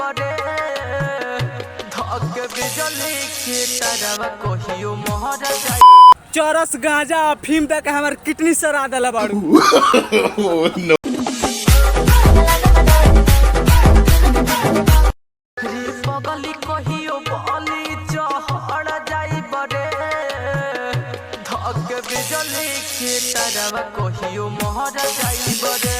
बरे धक बिजली के तरवा कहियो मोहर जाई। चरस गांजा अफीम तक हमार किडनी सरा देला बाड़ू। पगली कहियो बली चहड़ जाई बरे धक बिजली के तरवा कहियो मोहर जाई बरे।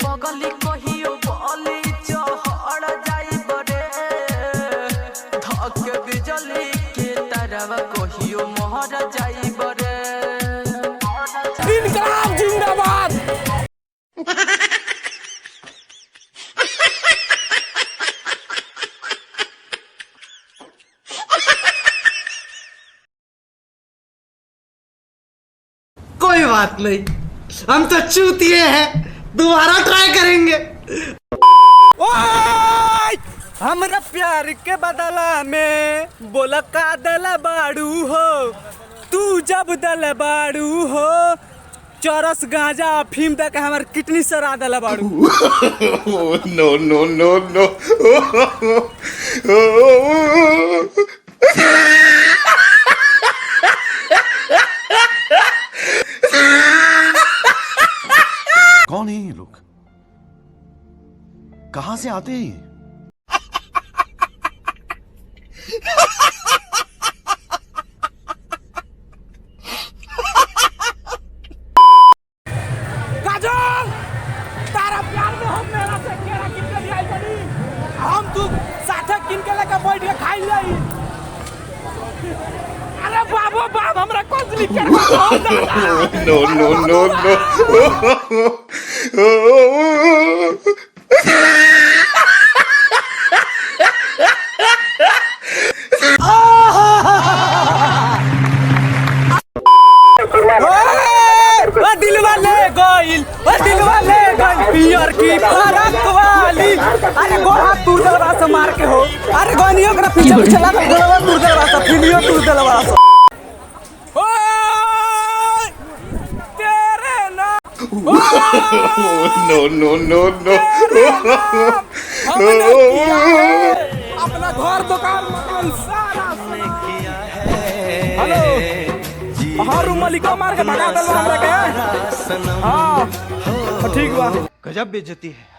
पगली कहियो बली चहड़ जाई बरे धक बिजली के तरवा कहियो मोहर जाई बरे। इनकलाब जिंदाबाद। कोई बात नहीं, हम तो चूतिए हैं, दोबारा ट्राई करेंगे। ओए हमरा प्यार के बदला में बोला का दला बाड़ू हो। तू जब दल बाड़ू हो चरस गांजा अफीम तक हमार किडनी सरा दला बाड़ू। नो नो नो नो। कौन है ये लोग? कहां से आते हैं? काजल तारा प्यार में हम मेरा से केरा किन के लिया बनी। हम तू साथे किन के लेके बैठ के खाई लई। अरे बाबू बाप हमरा कोजली के नो नो नो नो। दिलवा ले गइल, दिलवा ले गइल पियर की फरक वाली। अरे गोहा तू दलवा से मार के हो। अरे गनियो के पीछे पीछे लगा गोलवा तू दलवा से फिलियो तू दलवा से। ओए तेरे ना नो नो नो नो। अपना घर दुकान मकान सारा किया है। हेलो हाँ रूम मालिका मार के भगा दलवा हमरा के। हाँ ठीक बा। गजब बेइज्जती है।